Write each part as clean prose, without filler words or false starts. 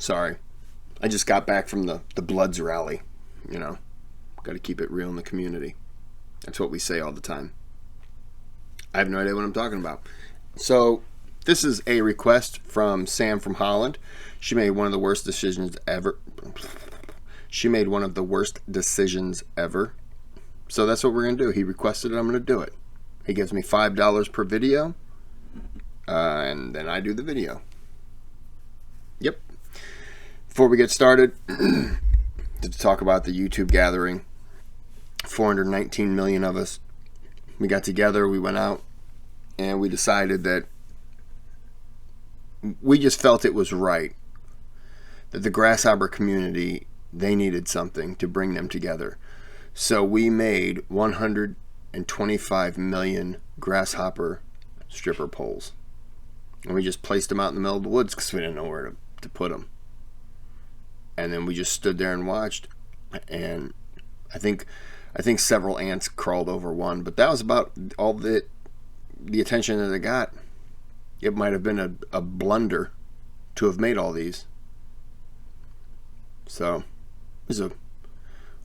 Sorry. I just got back from the Bloods rally. You know, got to keep it real in the community. That's what we say all the time. I have no idea what I'm talking about. So, this is a request from Sam from Holland. She made one of the worst decisions ever. So that's what we're going to do. He requested it. I'm going to do it. He gives me $5 per video. And then I do the video. Yep. Before we get started, to talk about the YouTube gathering. 419 million of us. We got together, we went out, and we decided that we just felt it was right that the grasshopper community, they needed something to bring them together. So we made 125 million grasshopper stripper poles. And we just placed them out in the middle of the woods because we didn't know where to put them. And then we just stood there and watched. And I think several ants crawled over one, but that was about all the attention that it got. It might have been a blunder to have made all these. So, it was a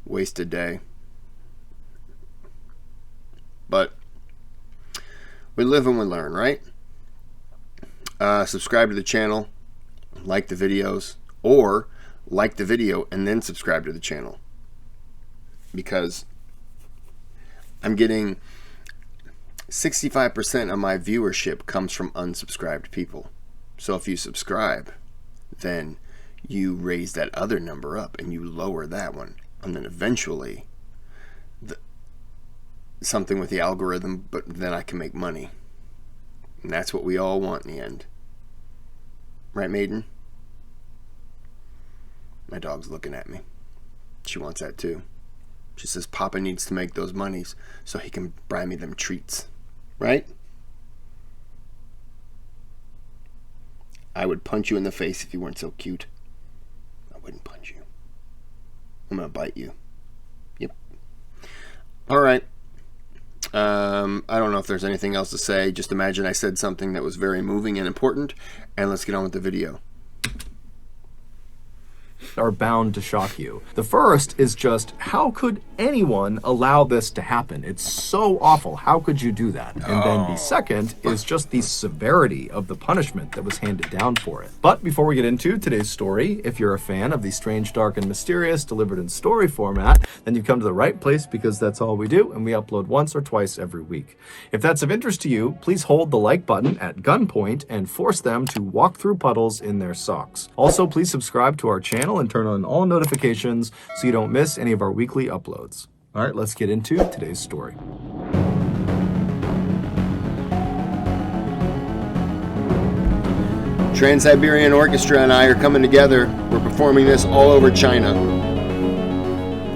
wasted day. But we live and we learn, right? Subscribe to the channel, like the videos, or like the video and then subscribe to the channel. Because I'm getting 65% of my viewership comes from unsubscribed people. So if you subscribe, then you raise that other number up and you lower that one. And then eventually, something with the algorithm, but then I can make money. And that's what we all want in the end. Right, Maiden? My dog's looking at me. She wants that too. She says Papa needs to make those monies so he can buy me them treats. Right? I would punch you in the face if you weren't so cute. I wouldn't punch you. I'm going to bite you. Yep. All right. I don't know if there's anything else to say. Just imagine I said something that was very moving and important. And let's get on with the video. Are bound to shock you. The first is just, how could anyone allow this to happen? It's so awful. How could you do that? And then the second is just the severity of the punishment that was handed down for it. But before we get into today's story, if you're a fan of the strange, dark, and mysterious delivered in story format, then you've come to the right place, because that's all we do, and we upload once or twice every week. If that's of interest to you, please hold the like button at gunpoint and force them to walk through puddles in their socks. Also, please subscribe to our channel and turn on all notifications so you don't miss any of our weekly uploads. All right, let's get into today's story. Trans-Siberian Orchestra and I are coming together. We're performing this all over China.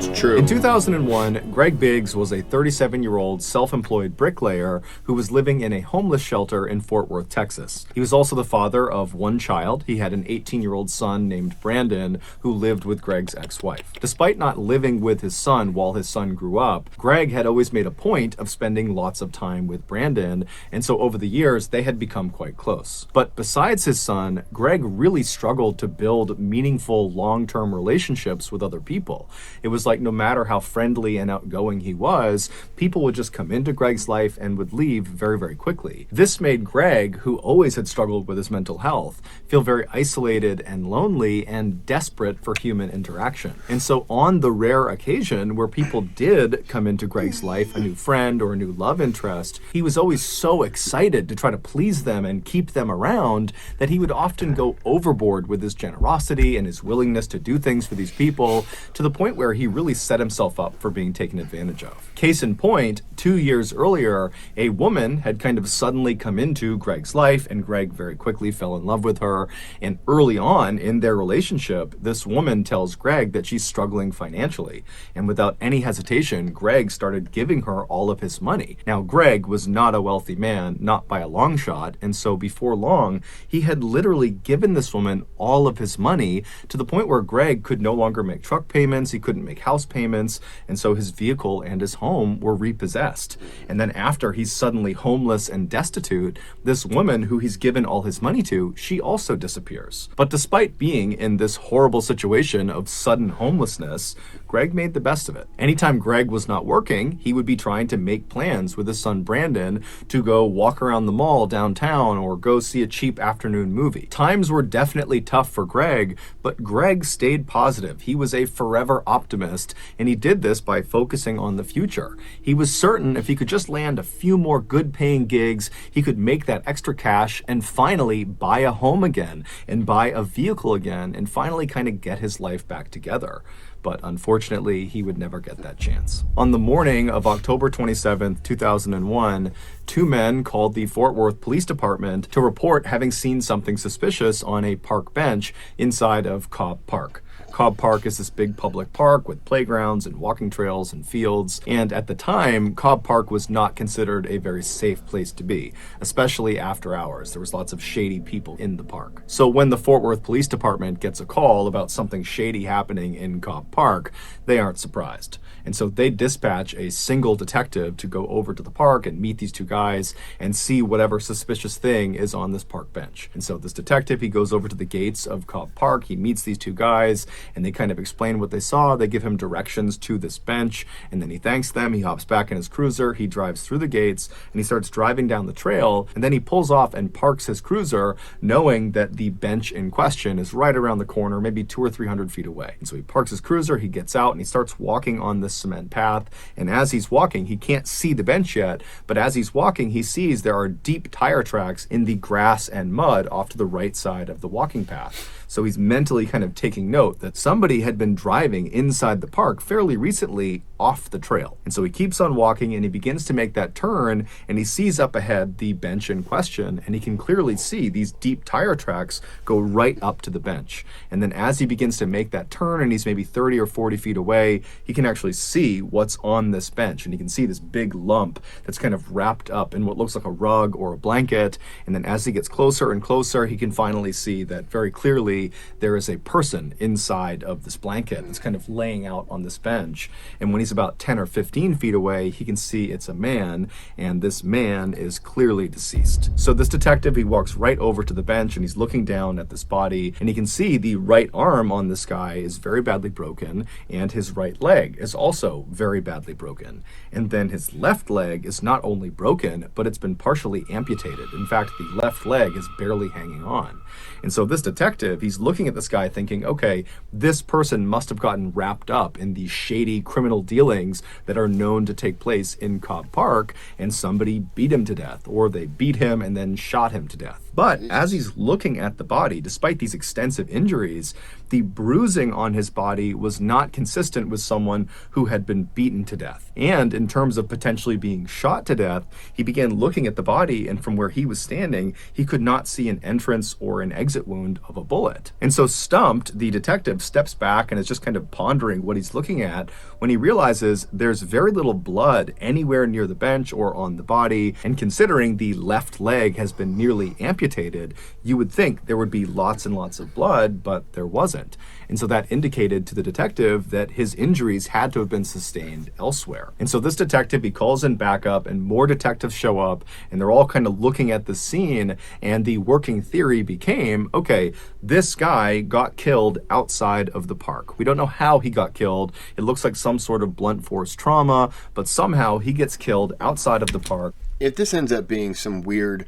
It's true. In 2001, Greg Biggs was a 37-year-old self-employed bricklayer who was living in a homeless shelter in Fort Worth, Texas. He was also the father of one child. He had an 18-year-old son named Brandon who lived with Greg's ex-wife. Despite not living with his son while his son grew up, Greg had always made a point of spending lots of time with Brandon, and so over the years, they had become quite close. But besides his son, Greg really struggled to build meaningful long-term relationships with other people. It was like no matter how friendly and outgoing he was, people would just come into Greg's life and would leave very, very quickly. This made Greg, who always had struggled with his mental health, feel very isolated and lonely and desperate for human interaction. And so on the rare occasion where people did come into Greg's life, a new friend or a new love interest, he was always so excited to try to please them and keep them around that he would often go overboard with his generosity and his willingness to do things for these people, to the point where he really set himself up for being taken advantage of. Case in point, 2 years earlier, a woman had kind of suddenly come into Greg's life, and Greg very quickly fell in love with her. And early on in their relationship, this woman tells Greg that she's struggling financially. And without any hesitation, Greg started giving her all of his money. Now, Greg was not a wealthy man, not by a long shot, and so before long, he had literally given this woman all of his money, to the point where Greg could no longer make truck payments, he couldn't make house house payments, and so his vehicle and his home were repossessed. And then after he's suddenly homeless and destitute, this woman who he's given all his money to, she also disappears. But despite being in this horrible situation of sudden homelessness, Greg made the best of it. Anytime Greg was not working, he would be trying to make plans with his son Brandon to go walk around the mall downtown or go see a cheap afternoon movie. Times were definitely tough for Greg, but Greg stayed positive. He was a forever optimist, and he did this by focusing on the future. He was certain if he could just land a few more good-paying gigs, he could make that extra cash and finally buy a home again and buy a vehicle again and finally kind of get his life back together. But unfortunately, he would never get that chance. On the morning of October 27th, 2001, two men called the Fort Worth Police Department to report having seen something suspicious on a park bench inside of Cobb Park. Cobb Park is this big public park with playgrounds and walking trails and fields. And at the time, Cobb Park was not considered a very safe place to be, especially after hours. There was lots of shady people in the park. So when the Fort Worth Police Department gets a call about something shady happening in Cobb Park, they aren't surprised. And so they dispatch a single detective to go over to the park and meet these two guys and see whatever suspicious thing is on this park bench. And so this detective, he goes over to the gates of Cobb Park, he meets these two guys, and they kind of explain what they saw. They give him directions to this bench, and then he thanks them. He hops back in his cruiser, he drives through the gates, and he starts driving down the trail, and then he pulls off and parks his cruiser, knowing that the bench in question is right around the corner, maybe 200 or 300 feet away. And so he parks his cruiser, he gets out, and he starts walking on this cement path, and as he's walking, he can't see the bench yet, but as he's walking, he sees there are deep tire tracks in the grass and mud off to the right side of the walking path. So he's mentally kind of taking note that somebody had been driving inside the park fairly recently off the trail. And so he keeps on walking and he begins to make that turn, and he sees up ahead the bench in question, and he can clearly see these deep tire tracks go right up to the bench. And then as he begins to make that turn and he's maybe 30 or 40 feet away, he can actually see what's on this bench, and he can see this big lump that's kind of wrapped up in what looks like a rug or a blanket. And then as he gets closer and closer, he can finally see that very clearly there is a person inside of this blanket that's kind of laying out on this bench. And when he's about 10 or 15 feet away, he can see it's a man, and this man is clearly deceased. So this detective, he walks right over to the bench and he's looking down at this body, and he can see the right arm on this guy is very badly broken, and his right leg is also very badly broken. And then his left leg is not only broken, but it's been partially amputated. In fact, the left leg is barely hanging on. And so this detective, he's looking at this guy thinking, okay, this person must have gotten wrapped up in these shady criminal dealings that are known to take place in Cobb Park, and somebody beat him to death, or they beat him and then shot him to death. But as he's looking at the body, despite these extensive injuries, the bruising on his body was not consistent with someone who had been beaten to death. And in terms of potentially being shot to death, he began looking at the body, and from where he was standing, he could not see an entrance or an exit wound of a bullet. And so stumped, the detective steps back and is just kind of pondering what he's looking at when he realizes there's very little blood anywhere near the bench or on the body. And considering the left leg has been nearly amputated, you would think there would be lots and lots of blood, but there wasn't. And so that indicated to the detective that his injuries had to have been sustained elsewhere. And so this detective, he calls in backup, and more detectives show up, and they're all kind of looking at the scene, and the working theory became, okay, this guy got killed outside of the park. We don't know how he got killed. It looks like some sort of blunt force trauma, but somehow he gets killed outside of the park. If this ends up being some weird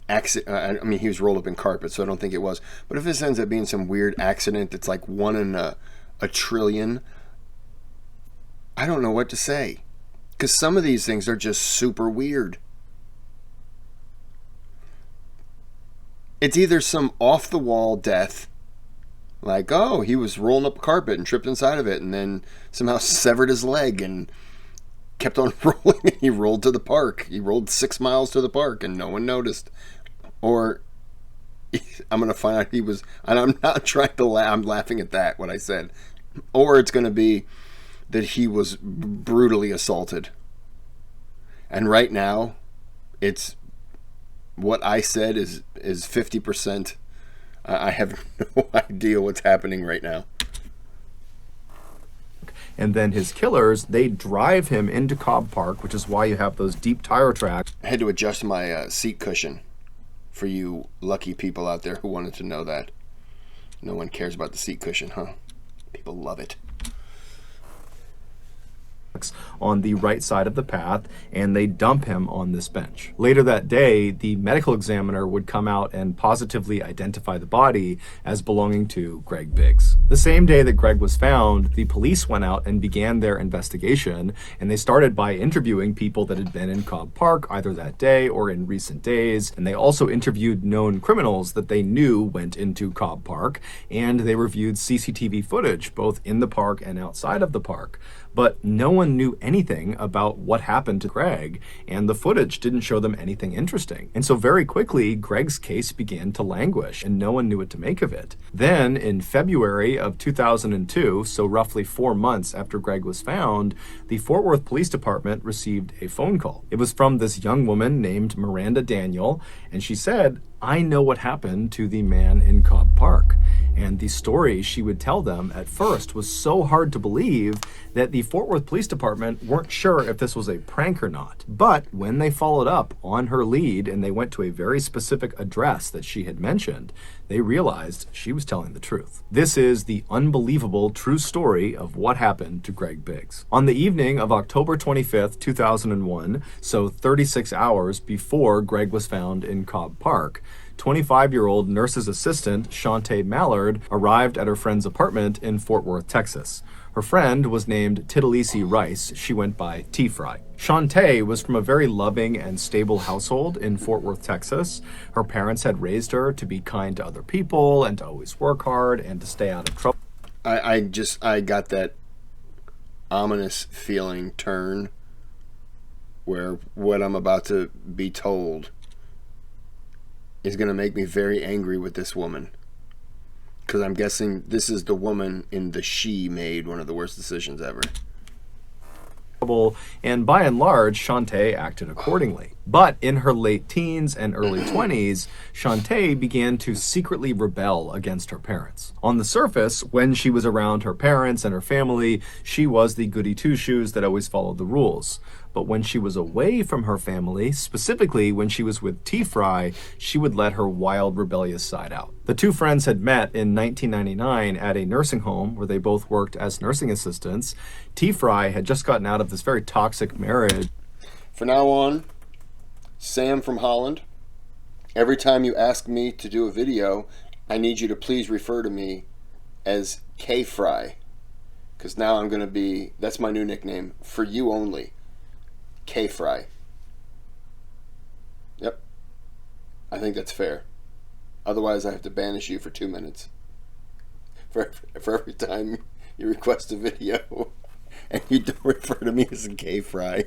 accident, I mean, he was rolled up in carpet, so I don't think it was. But if this ends up being some weird accident that's like one in a trillion, I don't know what to say. Because some of these things are just super weird. It's either some off-the-wall death, like, oh, he was rolling up a carpet and tripped inside of it and then somehow severed his leg and kept on rolling, and he rolled to the park. He rolled 6 miles to the park and no one noticed. Or I'm going to find out he was, and I'm not trying to laugh, I'm laughing at that, what I said. Or it's going to be that he was brutally assaulted. And right now, it's what I said is 50%. I have no idea what's happening right now. And then his killers, they drive him into Cobb Park, which is why you have those deep tire tracks. I had to adjust my seat cushion for you lucky people out there who wanted to know that. No one cares about the seat cushion, huh? People love it. On the right side of the path, and they dump him on this bench. Later that day, the medical examiner would come out and positively identify the body as belonging to Greg Biggs. The same day that Greg was found, the police went out and began their investigation, and they started by interviewing people that had been in Cobb Park either that day or in recent days, and they also interviewed known criminals that they knew went into Cobb Park, and they reviewed CCTV footage both in the park and outside of the park. But no one knew anything about what happened to Greg, and the footage didn't show them anything interesting. And so very quickly, Greg's case began to languish, and no one knew what to make of it. Then, in February of 2002, so roughly 4 months after Greg was found, the Fort Worth Police Department received a phone call. It was from this young woman named Miranda Daniel, and she said, "I know what happened to the man in Cobb Park." And the story she would tell them at first was so hard to believe that the Fort Worth Police Department weren't sure if this was a prank or not. But when they followed up on her lead and they went to a very specific address that she had mentioned, they realized she was telling the truth. This is the unbelievable true story of what happened to Greg Biggs. On the evening of October 25th, 2001, so 36 hours before Greg was found in Cobb Park, 25-year-old nurse's assistant, Shantae Mallard, arrived at her friend's apartment in Fort Worth, Texas. Her friend was named Tittalisi Rice. She went by T-Fry. Shantae was from a very loving and stable household in Fort Worth, Texas. Her parents had raised her to be kind to other people and to always work hard and to stay out of trouble. I got that ominous feeling turn where what I'm about to be told is going to make me very angry with this woman. Because I'm guessing this is the woman in the She made one of the worst decisions ever. And by and large, Shantae acted accordingly. But in her late teens and early 20s, Shantae began to secretly rebel against her parents. On the surface, when she was around her parents and her family, she was the goody two-shoes that always followed the rules. But when she was away from her family, specifically when she was with T-Fry, she would let her wild, rebellious side out. The two friends had met in 1999 at a nursing home where they both worked as nursing assistants. T-Fry had just gotten out of this very toxic marriage. From now on, Sam from Holland, every time you ask me to do a video, I need you to please refer to me as K-Fry. Because now I'm going to be, that's my new nickname, for you only. K-Fry. Yep. I think that's fair. Otherwise, I have to banish you for 2 minutes. For every time you request a video and you don't refer to me as a K-Fry.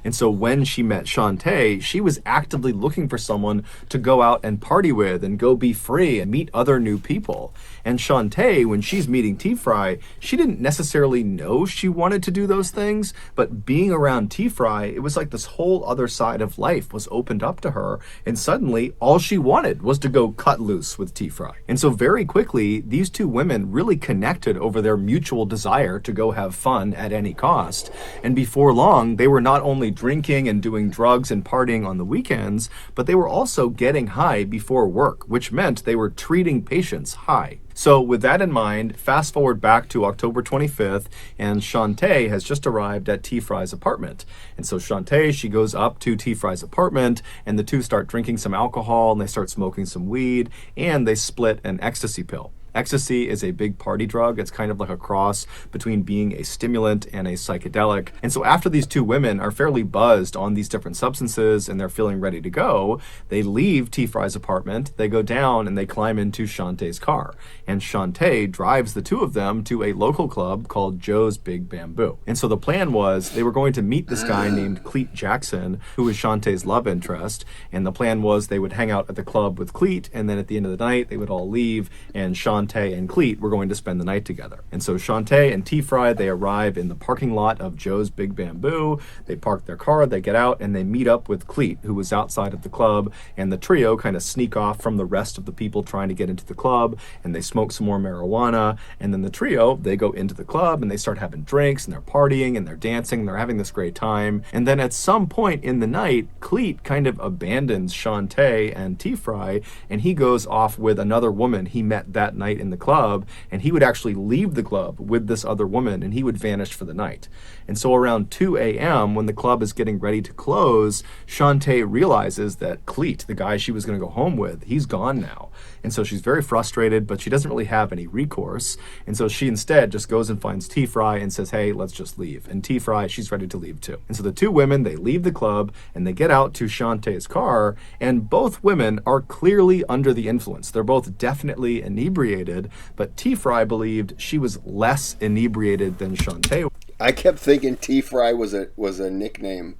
And so when she met Shantae, she was actively looking for someone to go out and party with and go be free and meet other new people. And Shantae, when she's meeting T-Fry, she didn't necessarily know she wanted to do those things, but being around T-Fry, it was like this whole other side of life was opened up to her, and suddenly all she wanted was to go cut loose with T-Fry. And so very quickly, these two women really connected over their mutual desire to go have fun at any cost. And before long, they were not only drinking and doing drugs and partying on the weekends, but they were also getting high before work, which meant they were treating patients high. So with that in mind, fast forward back to October 25th, and Shantae has just arrived at T-Fry's apartment. And so Shantae, she goes up to T-Fry's apartment, and the two start drinking some alcohol, and they start smoking some weed, and they split an ecstasy pill. Ecstasy is a big party drug. It's kind of like a cross between being a stimulant and a psychedelic. And so after these two women are fairly buzzed on these different substances and they're feeling ready to go, they leave T-Fry's apartment, they go down and they climb into Shantae's car. And Shantae drives the two of them to a local club called Joe's Big Bamboo. And so the plan was they were going to meet this guy named Cleet Jackson, who was Shantae's love interest. And the plan was they would hang out at the club with Cleet, and then at the end of the night, they would all leave, and Shantae Shantae and Cleet were going to spend the night together. And so Shantae and T-Fry, they arrive in the parking lot of Joe's Big Bamboo. They park their car, they get out, and they meet up with Cleet, who was outside of the club. And the trio kind of sneak off from the rest of the people trying to get into the club, and they smoke some more marijuana. And then the trio, they go into the club and they start having drinks, and they're partying and they're dancing and they're having this great time. And then at some point in the night, Cleet kind of abandons Shantae and T-Fry, and he goes off with another woman he met that night in the club, and he would actually leave the club with this other woman, and he would vanish for the night. And so around 2 a.m., when the club is getting ready to close, Shantae realizes that Cleet, the guy she was going to go home with, he's gone now. And so she's very frustrated, but she doesn't really have any recourse. And so she instead just goes and finds T-Fry and says, hey, let's just leave. And T-Fry, she's ready to leave too. And so the two women, they leave the club and they get out to Shantae's car, and both women are clearly under the influence. They're both definitely inebriated, but T-Fry believed she was less inebriated than Shantae. I kept thinking T-Fry was a nickname.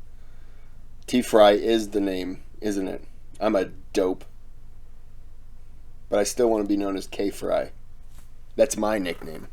T-Fry is the name, isn't it? I'm a dope. But I still want to be known as K-Fry. That's my nickname.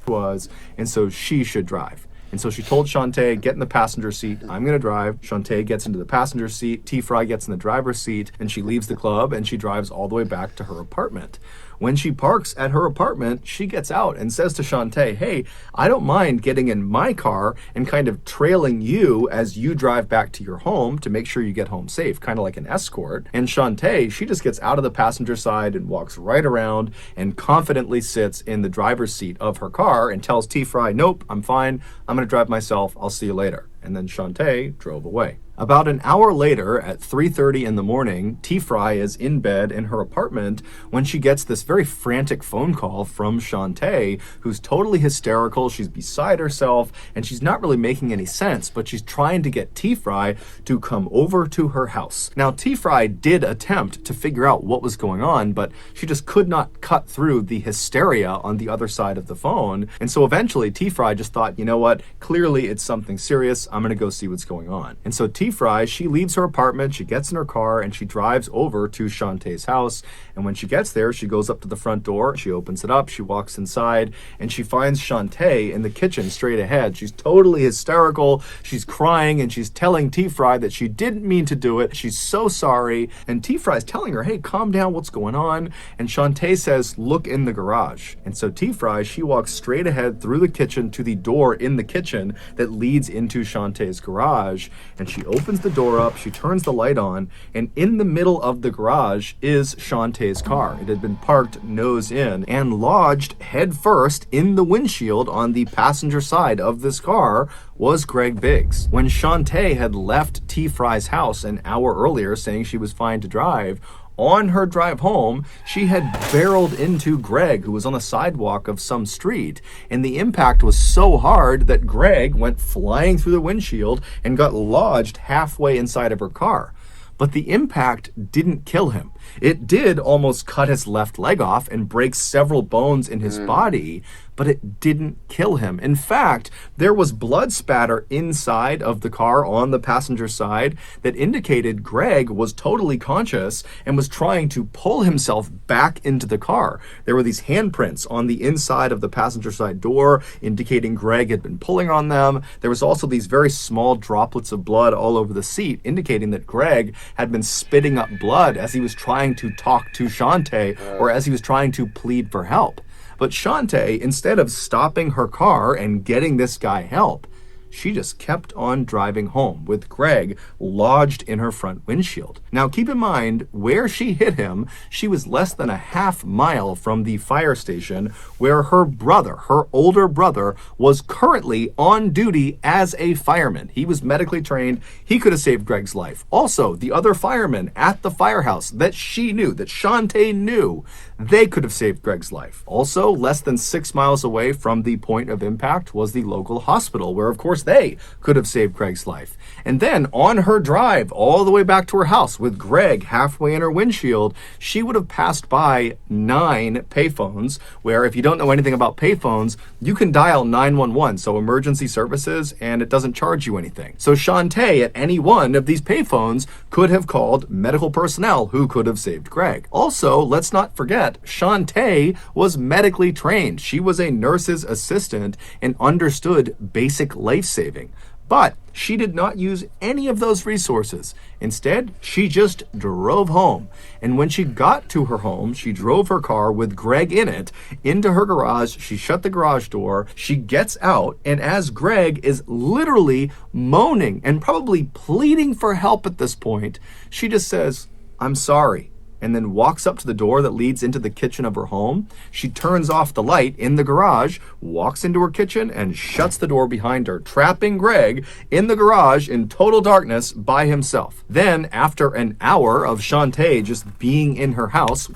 And so she should drive. And so she told Shantae, get in the passenger seat. I'm going to drive. Shantae gets into the passenger seat. T-Fry gets in the driver's seat, and she leaves the club and she drives all the way back to her apartment. When she parks at her apartment, she gets out and says to Shantae, hey, I don't mind getting in my car and kind of trailing you as you drive back to your home to make sure you get home safe, kind of like an escort. And Shantae, she just gets out of the passenger side and walks right around and confidently sits in the driver's seat of her car and tells T-Fry, nope, I'm fine. I'm going to drive myself. I'll see you later. And then Shantae drove away. About an hour later, at 3:30 in the morning, T-Fry is in bed in her apartment when she gets this very frantic phone call from Shantae, who's totally hysterical. She's beside herself, and she's not really making any sense, but she's trying to get T-Fry to come over to her house. Now, T-Fry did attempt to figure out what was going on, but she just could not cut through the hysteria on the other side of the phone. And so eventually, T-Fry just thought, you know what? Clearly, it's something serious. I'm going to go see what's going on. And so T-Fry, she leaves her apartment, she gets in her car, and she drives over to Shantae's house. And when she gets there, she goes up to the front door, she opens it up, she walks inside, and she finds Shantae in the kitchen straight ahead. She's totally hysterical, she's crying, and she's telling T-Fry that she didn't mean to do it. She's so sorry. And T-Fry's telling her, hey, calm down, what's going on? And Shantae says, look in the garage. And so T-Fry, she walks straight ahead through the kitchen to the door in the kitchen that leads into Shantae's garage, and she opens the door up, she turns the light on, and in the middle of the garage is Shantae's car. It had been parked nose in and lodged head first in the windshield on the passenger side of this car was Greg Biggs. When Shantae had left T-Fry's house an hour earlier saying she was fine to drive, on her drive home, she had barreled into Greg, who was on the sidewalk of some street, and the impact was so hard that Greg went flying through the windshield and got lodged halfway inside of her car. But the impact didn't kill him. It did almost cut his left leg off and break several bones in his body, but it didn't kill him. In fact, there was blood spatter inside of the car on the passenger side that indicated Greg was totally conscious and was trying to pull himself back into the car. There were these handprints on the inside of the passenger side door indicating Greg had been pulling on them. There was also these very small droplets of blood all over the seat indicating that Greg had been spitting up blood as he was trying to talk to Shantae or as he was trying to plead for help. But Shantae, instead of stopping her car and getting this guy help, she just kept on driving home with Greg lodged in her front windshield. Now keep in mind, where she hit him, she was less than a half mile from the fire station where her brother, her older brother, was currently on duty as a fireman. He was medically trained. He could have saved Greg's life. Also, the other firemen at the firehouse that she knew, that Shantae knew, they could have saved Greg's life. Also, less than 6 miles away from the point of impact was the local hospital, where of course course, they could have saved Greg's life. And then on her drive all the way back to her house with Greg halfway in her windshield, she would have passed by 9 payphones, where if you don't know anything about payphones, you can dial 911, so emergency services, and it doesn't charge you anything. So Shantae at any one of these payphones could have called medical personnel who could have saved Greg. Also, let's not forget, Shantae was medically trained. She was a nurse's assistant and understood basic life-saving. But she did not use any of those resources. Instead, she just drove home. And when she got to her home, she drove her car with Greg in it into her garage. She shut the garage door. She gets out. And as Greg is literally moaning and probably pleading for help at this point, she just says, "I'm sorry," and then walks up to the door that leads into the kitchen of her home. She turns off the light in the garage, walks into her kitchen, and shuts the door behind her, trapping Greg in the garage in total darkness by himself. Then, after an hour of Shantae just being in her house...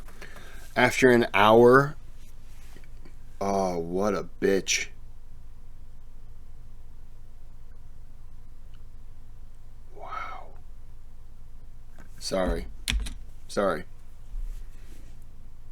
After an hour? Oh, what a bitch. Wow. Sorry.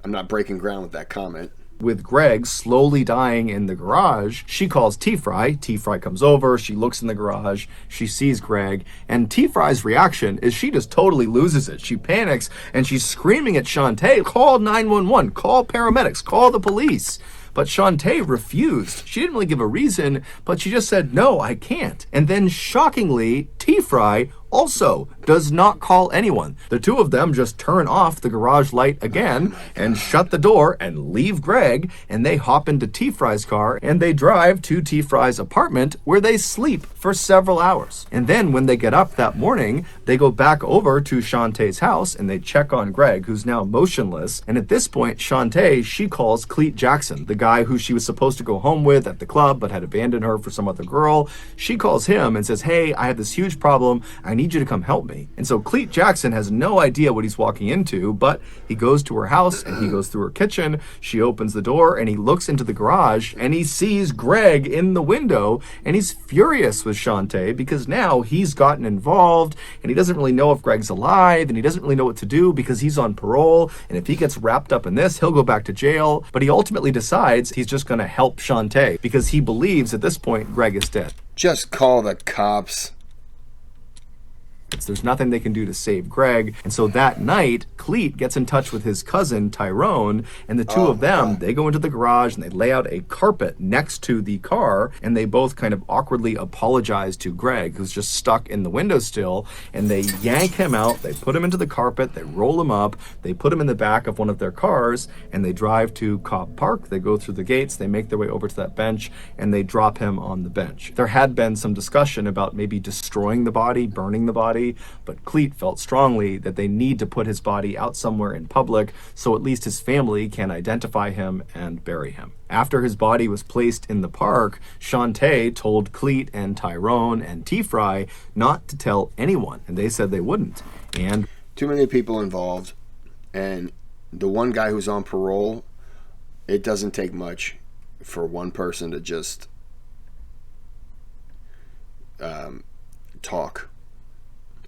I'm not breaking ground with that comment. With Greg slowly dying in the garage, she calls T-Fry. T-Fry comes over, she looks in the garage, she sees Greg, and T-Fry's reaction is she just totally loses it. She panics, and she's screaming at Shantae, "Call 911, call paramedics, call the police." But Shantae refused. She didn't really give a reason, but she just said, "No, I can't." And then shockingly, T-Fry also does not call anyone. The two of them just turn off the garage light again and shut the door and leave Greg, and they hop into T-Fry's car and they drive to T-Fry's apartment where they sleep for several hours. And then when they get up that morning, they go back over to Shantae's house and they check on Greg, who's now motionless. And at this point, Shantae, she calls Cleet Jackson, the guy who she was supposed to go home with at the club but had abandoned her for some other girl. She calls him and says, "Hey, I have this huge problem. I need you to come help me." And so Cleet Jackson has no idea what he's walking into, but he goes to her house and he goes through her kitchen. She opens the door and he looks into the garage and he sees Greg in the window, and he's furious with Shantae because now he's gotten involved and he doesn't really know if Greg's alive, and he doesn't really know what to do because he's on parole, and if he gets wrapped up in this, he'll go back to jail. But he ultimately decides he's just going to help Shantae because he believes at this point Greg is dead. Just call the cops. There's nothing they can do to save Greg. And so that night, Cleet gets in touch with his cousin, Tyrone, and the two of them, they go into the garage and they lay out a carpet next to the car, and they both kind of awkwardly apologize to Greg, who's just stuck in the windowsill, and they yank him out, they put him into the carpet, they roll him up, they put him in the back of one of their cars, and they drive to Cobb Park. They go through the gates, they make their way over to that bench, and they drop him on the bench. There had been some discussion about maybe destroying the body, burning the body, but Cleet felt strongly that they need to put his body out somewhere in public so at least his family can identify him and bury him. After his body was placed in the park, Shantae told Cleet and Tyrone and T-Fry not to tell anyone, and they said they wouldn't. And too many people involved, and the one guy who's on parole, it doesn't take much for one person to just talk.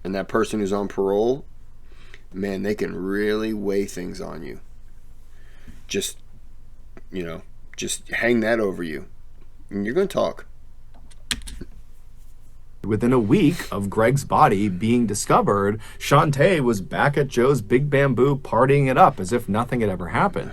And that person who's on parole, man, they can really weigh things on you. Just hang that over you, and you're going to talk. Within a week of Greg's body being discovered, Shantae was back at Joe's Big Bamboo partying it up as if nothing had ever happened.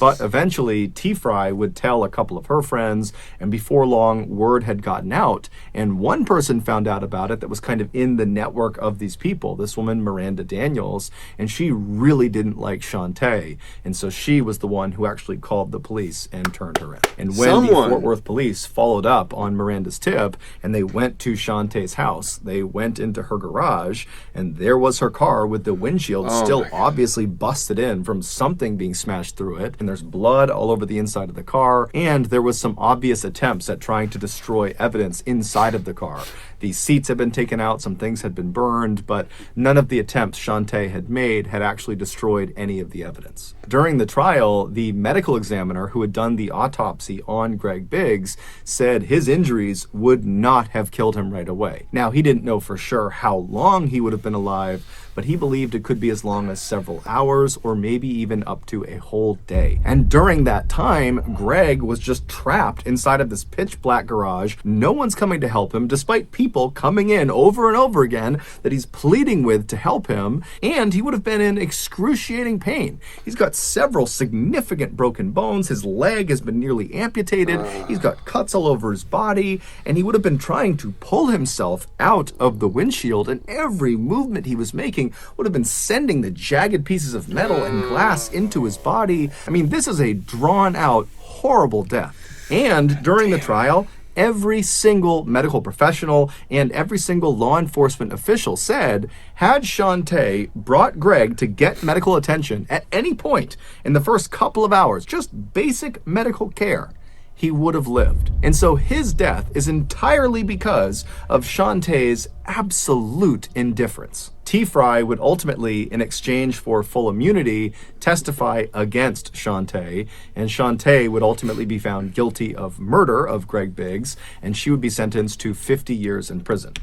But eventually, T-Fry would tell a couple of her friends, and before long, word had gotten out. And one person found out about it that was kind of in the network of these people, this woman, Miranda Daniels, and she really didn't like Shantae. And so she was the one who actually called the police and turned her in. And when the Fort Worth police followed up on Miranda's tip, and they went to Shantae Shantae's house. They went into her garage, and there was her car with the windshield still obviously busted in from something being smashed through it. And there's blood all over the inside of the car. And there was some obvious attempts at trying to destroy evidence inside of the car. The seats had been taken out, some things had been burned, but none of the attempts Shantae had made had actually destroyed any of the evidence. During the trial, the medical examiner who had done the autopsy on Greg Biggs said his injuries would not have killed him right away. Now, he didn't know for sure how long he would have been alive, but he believed it could be as long as several hours or maybe even up to a whole day. And during that time, Greg was just trapped inside of this pitch black garage. No one's coming to help him, despite people coming in over and over again that he's pleading with to help him, and he would have been in excruciating pain. He's got several significant broken bones, his leg has been nearly amputated, he's got cuts all over his body, and he would have been trying to pull himself out of the windshield, and every movement he was making would have been sending the jagged pieces of metal and glass into his body. I mean, this is a drawn-out, horrible death. And during the trial, every single medical professional and every single law enforcement official said, had Shantae brought Greg to get medical attention at any point in the first couple of hours, just basic medical care, he would have lived. And so his death is entirely because of Shantae's absolute indifference. T-Fry would ultimately, in exchange for full immunity, testify against Shantae, and Shantae would ultimately be found guilty of murder of Greg Biggs, and she would be sentenced to 50 years in prison.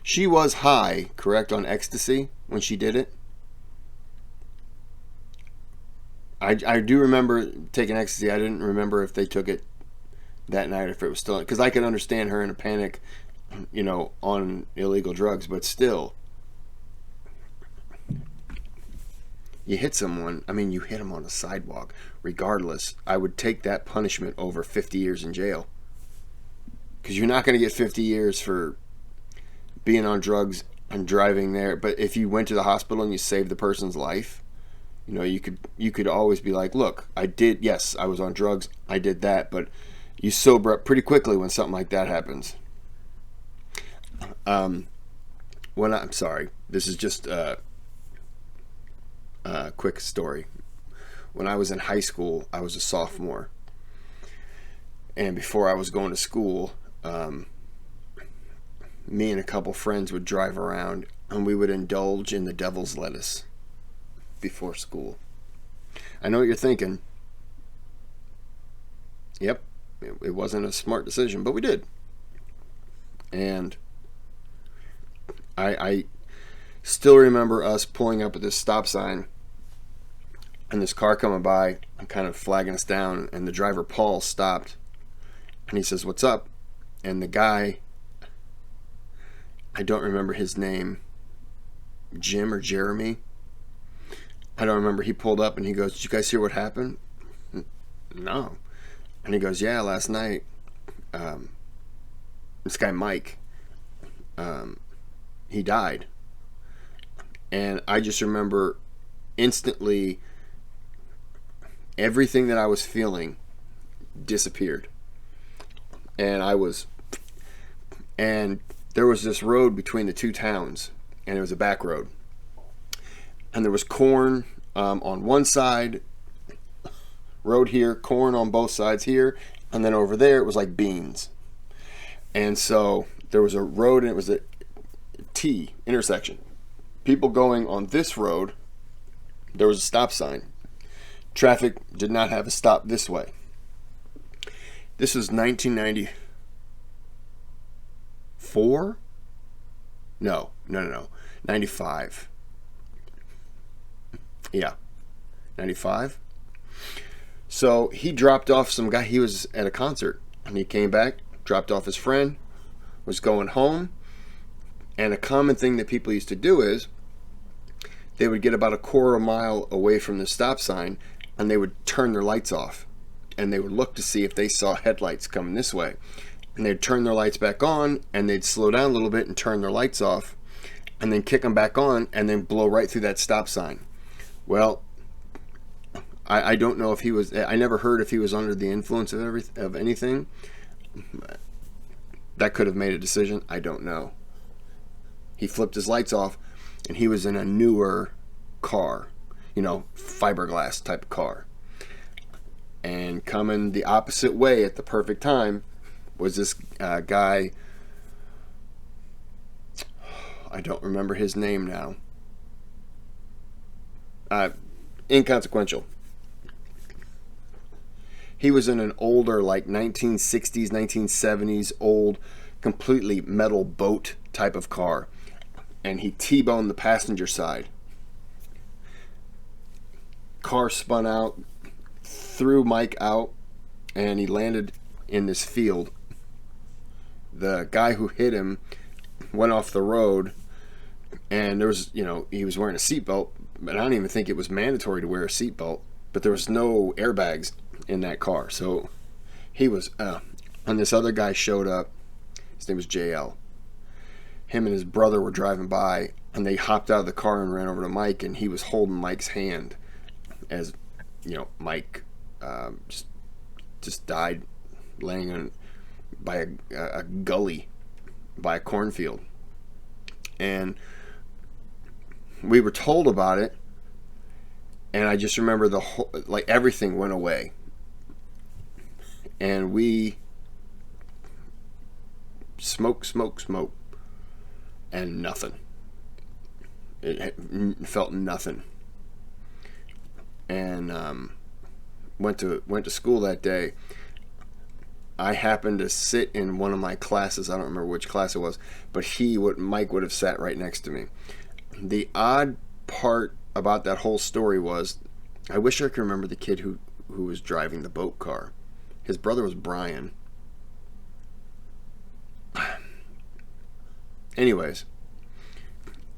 She was high, correct, on ecstasy when she did it? I do remember taking ecstasy. I didn't remember if they took it that night, if it was still, because I can understand her in a panic, on illegal drugs, but still, you hit someone, you hit them on the sidewalk. Regardless, I would take that punishment over 50 years in jail, because you're not going to get 50 years for being on drugs and driving there. But if you went to the hospital and you saved the person's life, you could always be like, look, yes, I was on drugs, I did that, but you sober up pretty quickly when something like that happens. I'm sorry, this is just a quick story. When I was in high school, I was a sophomore, and before I was going to school, me and a couple friends would drive around, and we would indulge in the devil's lettuce before school. I know what you're thinking. Yep. It wasn't a smart decision, but we did. And I still remember us pulling up at this stop sign and this car coming by and kind of flagging us down, and the driver, Paul, stopped and he says, "What's up?" And the guy, I don't remember his name, Jim or Jeremy, I don't remember, he pulled up and he goes, "Did you guys hear what happened?" No. And he goes, "Yeah, last night, this guy Mike, he died." And I just remember instantly everything that I was feeling disappeared. And there was this road between the two towns, and it was a back road. And there was corn on one side, road here, corn on both sides here, and then over there it was like beans. And so there was a road, and it was a T intersection. People going on this road, there was a stop sign. Traffic did not have a stop this way. This was 1994? No. 95. Yeah. 95? So he dropped off some guy. He was at a concert, and he came back, dropped off his friend, was going home. And a common thing that people used to do is they would get about a quarter mile away from the stop sign, and they would turn their lights off, and they would look to see if they saw headlights coming this way, and they'd turn their lights back on, and they'd slow down a little bit and turn their lights off, and then kick them back on, and then blow right through that stop sign. Well, I don't know if he was, I never heard if he was under the influence of anything. that could have made a decision. I don't know. He flipped his lights off, and he was in a newer car, fiberglass type of car. And coming the opposite way at the perfect time was this guy. I don't remember his name now. Inconsequential. He was in an older, like 1960s, 1970s, old, completely metal boat type of car. And he T-boned the passenger side. Car spun out, threw Mike out, and he landed in this field. The guy who hit him went off the road, and there was, he was wearing a seatbelt, but I don't even think it was mandatory to wear a seatbelt, but there was no airbags in that car. So he was, and this other guy showed up. His name was JL. Him and his brother were driving by, and they hopped out of the car and ran over to Mike, and he was holding Mike's hand as, Mike just died laying by a gully, by a cornfield. And we were told about it, and I just remember everything went away. And we smoke, and nothing. It felt nothing. And went to school that day. I happened to sit in one of my classes. I don't remember which class it was, but Mike would have sat right next to me. The odd part about that whole story was, I wish I could remember the kid who was driving the boat car. His brother was Brian. Anyways,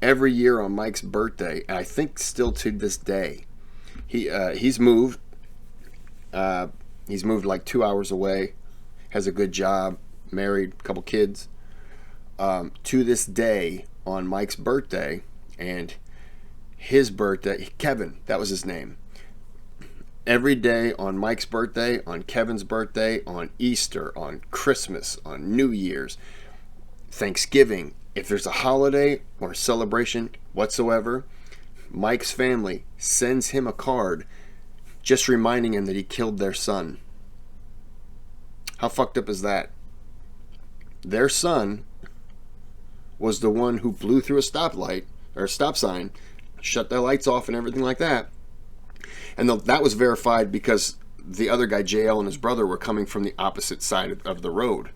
every year on Mike's birthday, and I think still to this day, he's moved. He's moved like 2 hours away. Has a good job, married, couple kids. To this day, on Mike's birthday and his birthday, Kevin, that was his name. Every day on Mike's birthday, on Kevin's birthday, on Easter, on Christmas, on New Year's, Thanksgiving, if there's a holiday or celebration whatsoever, Mike's family sends him a card just reminding him that he killed their son. How fucked up is that? Their son was the one who blew through a stoplight or a stop sign, shut their lights off and everything like that. And that was verified because the other guy, JL, and his brother were coming from the opposite side of the road.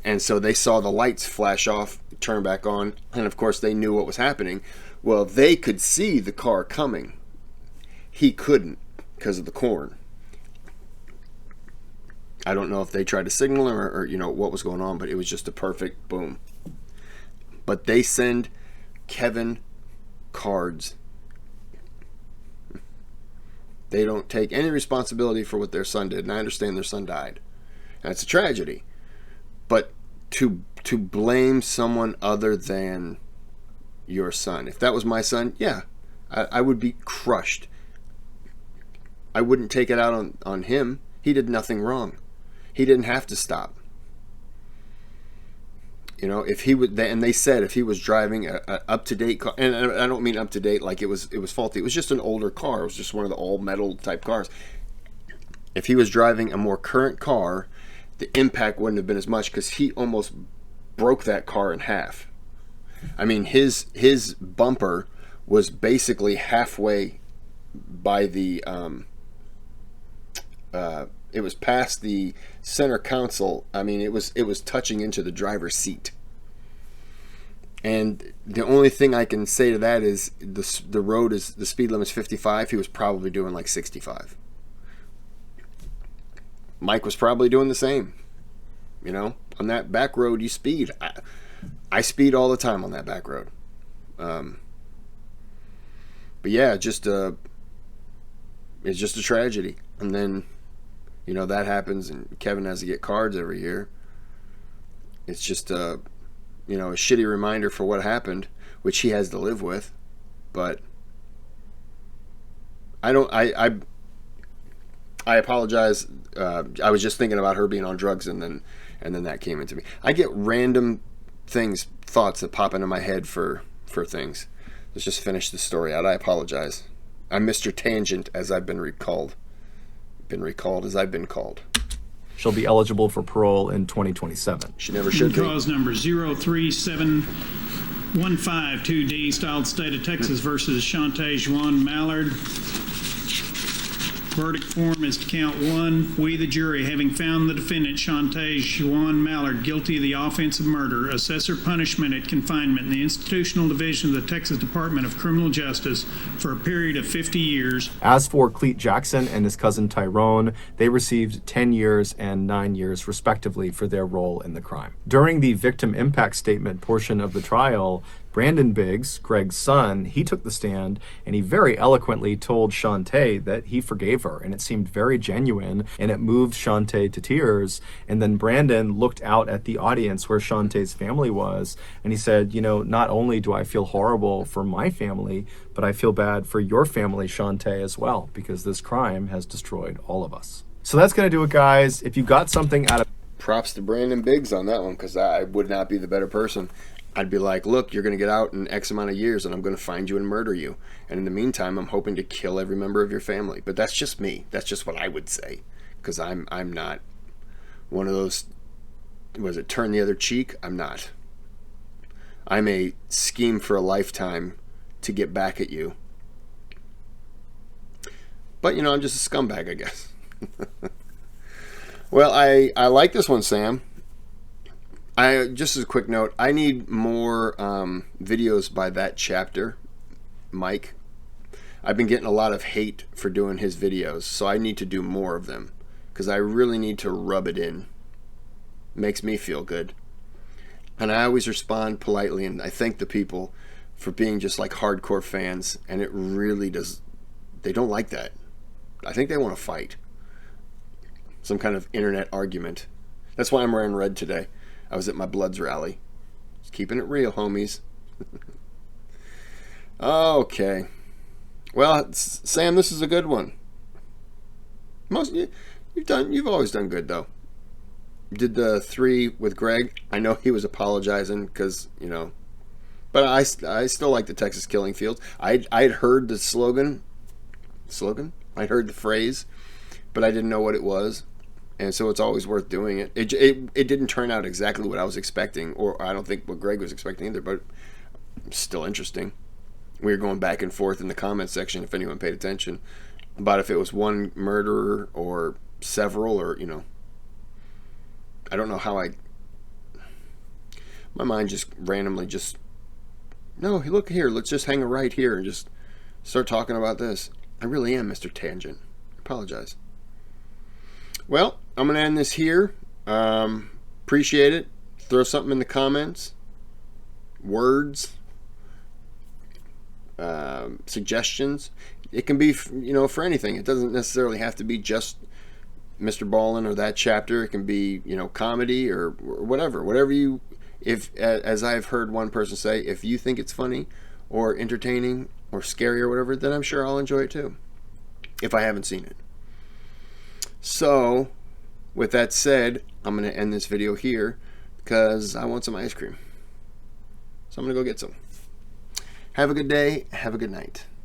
And so they saw the lights flash off, turn back on, and of course they knew what was happening. Well, they could see the car coming. He couldn't because of the corn. I don't know if they tried to signal him or what was going on, but it was just a perfect boom. But they send Kevin cards. They don't take any responsibility for what their son did, and I understand their son died. And it's a tragedy. But to blame someone other than your son. If that was my son, yeah, I would be crushed. I wouldn't take it out on him. He did nothing wrong. He didn't have to stop. If he would, and they said if he was driving a up-to-date car, and I don't mean up-to-date like it was faulty. It was just an older car. It was just one of the all-metal type cars. If he was driving a more current car, the impact wouldn't have been as much because he almost broke that car in half. I mean, his bumper was basically halfway by the it was past the center console. I mean, it was touching into the driver's seat. And the only thing I can say to that is the speed limit is 55. He was probably doing like 65. Mike was probably doing the same. On that back road, you speed. I speed all the time on that back road. But yeah, it's just a tragedy. And then, that happens, and Kevin has to get cards every year. It's just a shitty reminder for what happened, which he has to live with. But I apologize. I was just thinking about her being on drugs, and then And then that came into me. I get random thoughts that pop into my head for things. Let's just finish the story out. I apologize. I'm Mr. Tangent, as I've been recalled. Been recalled as I've been called. She'll be eligible for parole in 2027. She never should be. Cause number 037152D, styled State of Texas versus Shantae Juan Mallard. Verdict form is to count 1. We, the jury, having found the defendant, Shantae Juan Mallard, guilty of the offense of murder, assess her punishment at confinement in the Institutional Division of the Texas Department of Criminal Justice for a period of 50 years. As for Cleet Jackson and his cousin Tyrone, they received 10 years and 9 years respectively for their role in the crime. During the victim impact statement portion of the trial, Brandon Biggs, Greg's son, he took the stand and he very eloquently told Shantae that he forgave her, and it seemed very genuine and it moved Shantae to tears. And then Brandon looked out at the audience where Shantae's family was and he said, you know, not only do I feel horrible for my family, but I feel bad for your family, Shantae, as well, because this crime has destroyed all of us. So that's going to do it, guys. If you got something out of... Props to Brandon Biggs on that one, because I would not be the better person. I'd be like, look, you're going to get out in X amount of years and I'm going to find you and murder you. And in the meantime, I'm hoping to kill every member of your family. But that's just me. That's just what I would say. Because I'm not one of those, was it turn the other cheek? I'm not. I'm a scheme for a lifetime to get back at you. But, you know, I'm just a scumbag, I guess. Well, I like this one, Sam. Just as a quick note, I need more videos by that chapter, Mike. I've been getting a lot of hate for doing his videos, so I need to do more of them because I really need to rub it in. Makes me feel good. And I always respond politely, and I thank the people for being just like hardcore fans, and it really does. They don't like that. I think they want to fight. Some kind of internet argument. That's why I'm wearing red today. I was at my Bloods rally. Just keeping it real, homies. Okay. Well, Sam, this is a good one. You've always done good, though. Did the 3 with Greg. I know he was apologizing because, you know, but I still like the Texas Killing Fields. I'd heard the slogan. I'd heard the phrase, but I didn't know what it was. And so it's always worth doing it. It didn't turn out exactly what I was expecting, or I don't think what Greg was expecting either, but still interesting. We were going back and forth in the comment section, if anyone paid attention, about if it was one murderer or several, or, you know. I don't know how my mind just randomly no, look here, let's just hang it right here and just start talking about this. I really am Mr. Tangent. I apologize. Well, I'm going to end this here. Appreciate it. Throw something in the comments. Words. Suggestions. It can be, you know, for anything. It doesn't necessarily have to be just Mrballen or that chapter. It can be, you know, comedy or whatever. Whatever you, as I've heard one person say, if you think it's funny or entertaining or scary or whatever, then I'm sure I'll enjoy it too, if I haven't seen it. So, with that said, I'm going to end this video here because I want some ice cream. So I'm going to go get some. Have a good day. Have a good night.